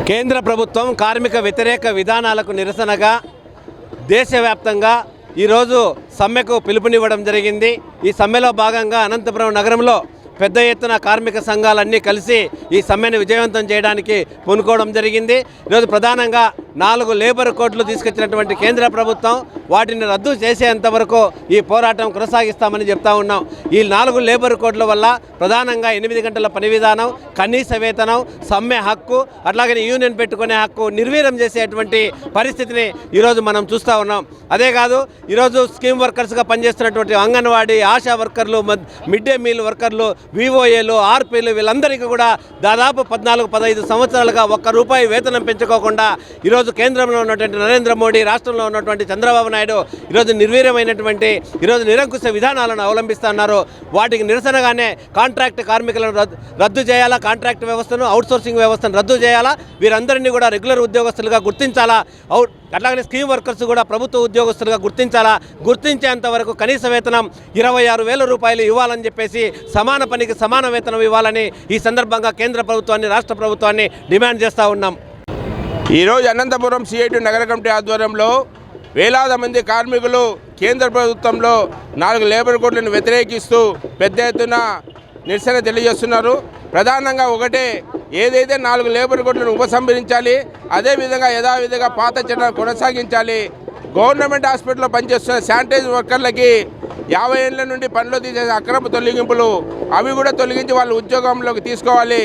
కేంద్ర ప్రభుత్వం కార్మిక వ్యతిరేక విధానాలకు నిరసనగా దేశవ్యాప్తంగా ఈరోజు సమ్మెకు పిలుపునివ్వడం జరిగింది। ఈ సమ్మెలో భాగంగా అనంతపురం నగరంలో పెద్ద ఎత్తున కార్మిక సంఘాలన్నీ కలిసి ఈ సమ్మెను విజయవంతం చేయడానికి పూనుకోవడం జరిగింది। ఈరోజు ప్రధానంగా 4 లేబర్ కోడ్లు తీసుకొచ్చినటువంటి కేంద్ర ప్రభుత్వం వాటిని రద్దు చేసేంత వరకు ఈ పోరాటం కొనసాగిస్తామని చెప్తా ఉన్నాం। ఈ 4 లేబర్ కోడ్ల వల్ల ప్రధానంగా 8 గంటల పని విధానం, కనీస వేతనం, సమ్మె హక్కు, అట్లాగే యూనియన్ పెట్టుకునే హక్కు నిర్వీర్యం చేసేటువంటి పరిస్థితిని ఈరోజు మనం చూస్తూ ఉన్నాం। అదే కాదు, ఈరోజు స్కీమ్ వర్కర్స్గా పనిచేస్తున్నటువంటి అంగన్వాడీ, ఆశా వర్కర్లు, మిడ్ డే మీల్ వర్కర్లు, వివోఏలు, ఆర్పీలు వీళ్ళందరికీ కూడా దాదాపు 14-15 సంవత్సరాలుగా ₹1 వేతనం పెంచుకోకుండా ఈరోజు కేంద్రంలో ఉన్నటువంటి నరేంద్ర మోడీ, రాష్ట్రంలో ఉన్నటువంటి చంద్రబాబు నాయుడు ఈరోజు నిర్వీర్యమైనటువంటి నిరంకుశ విధానాలను అవలంబిస్తున్నారు। వాటికి నిరసనగానే కాంట్రాక్ట్ కార్మికులను రద్దు చేయాలా, కాంట్రాక్ట్ వ్యవస్థను, అవుట్సోర్సింగ్ వ్యవస్థను రద్దు చేయాలా, వీరందరినీ కూడా రెగ్యులర్ ఉద్యోగస్తులుగా గుర్తించాలా, అట్లాగే స్కీమ్ వర్కర్స్ కూడా ప్రభుత్వ ఉద్యోగస్తులుగా గుర్తించాలా, గుర్తించేంత వరకు కనీస వేతనం ₹26,000 ఇవ్వాలని చెప్పేసి సమాన పనికి సమాన వేతనం ఇవ్వాలని ఈ సందర్భంగా కేంద్ర ప్రభుత్వాన్ని, రాష్ట్ర ప్రభుత్వాన్ని డిమాండ్ చేస్తూ ఉన్నాం। ఈరోజు అనంతపురం సిఐటి నగర కమిటీ ఆధ్వర్యంలో వేలాది మంది కార్మికులు కేంద్ర ప్రభుత్వంలో 4 లేబర్ కోడ్లను వ్యతిరేకిస్తూ పెద్ద ఎత్తున నిరసన తెలియజేస్తున్నారు। ప్రధానంగా ఒకటే, ఏదైతే 4 లేబర్ కోడ్లను ఉపసంహరించాలి, అదేవిధంగా యథావిధిగా పాత చట్టాలు కొనసాగించాలి। గవర్నమెంట్ హాస్పిటల్లో పనిచేస్తున్న శానిటైజ్ వర్కర్లకి 50 ఏళ్ల నుండి పనిలో తీసేసే అక్రమ తొలగింపులు అవి కూడా తొలగించి వాళ్ళు ఉద్యోగంలోకి తీసుకోవాలి।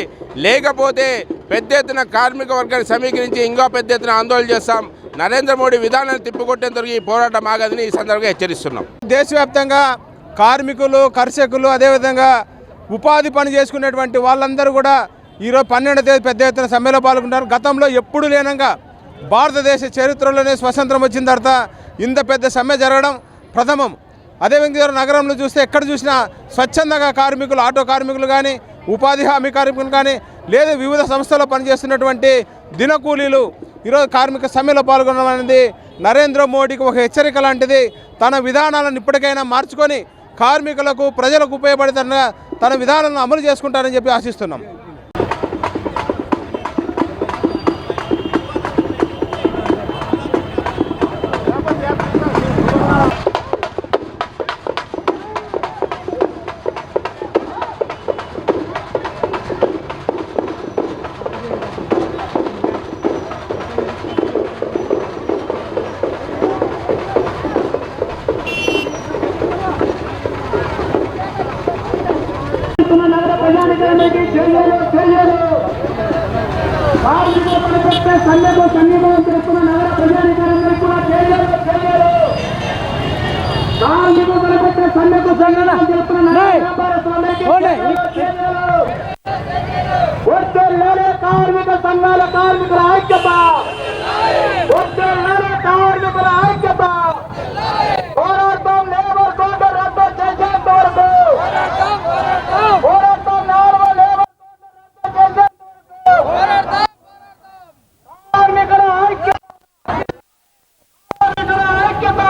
లేకపోతే పెద్ద ఎత్తున కార్మిక వర్గాన్ని సమీకరించి ఇంకా పెద్ద ఎత్తున ఆందోళన చేస్తాం। నరేంద్ర మోడీ విధానాన్ని తిప్పికొట్టేందుకు ఈ పోరాటం ఆగదని ఈ సందర్భంగా హెచ్చరిస్తున్నాం। దేశవ్యాప్తంగా కార్మికులు, కర్షకులు, అదేవిధంగా ఉపాధి పని చేసుకునేటువంటి వాళ్ళందరూ కూడా ఈరోజు 12వ తేదీ పెద్ద ఎత్తున సమ్మెలో పాల్గొంటారు। గతంలో ఎప్పుడు లేనంగా భారతదేశ చరిత్రలోనే స్వతంత్రం వచ్చిన తర్వాత ఇంత పెద్ద సమ్మె జరగడం ప్రథమం। అదేవిధంగా నగరంలో చూస్తే ఎక్కడ చూసినా స్వచ్ఛందంగా కార్మికులు, ఆటో కార్మికులు కానీ, ఉపాధి హామీ కార్మికులు కానీ, లేదా వివిధ సంస్థల్లో పనిచేస్తున్నటువంటి దినకూలీలు ఈరోజు కార్మిక సమ్మెలో పాల్గొనడం అనేది నరేంద్ర మోడీకి ఒక హెచ్చరిక లాంటిది। తన విధానాలను ఇప్పటికైనా మార్చుకొని కార్మికులకు, ప్రజలకు ఉపయోగపడేటట్టుగా తన విధానాలను అమలు చేసుకుంటారని చెప్పి ఆశిస్తున్నాం। కార్మిక సంఘాల కార్మికుల ఐక్యత, కార్మికుల ఐక్యత, పోరాటం లేబర్ కోడ్ రద్దు చేసేంత వరకు, పోరాటం 4 లేబర్ కోడ్ రద్దు చేసేంత వరకు, కార్మికుల ఐక్యత, కార్మికుల ఐక్యత।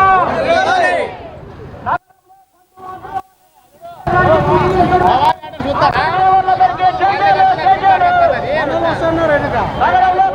నగరంలో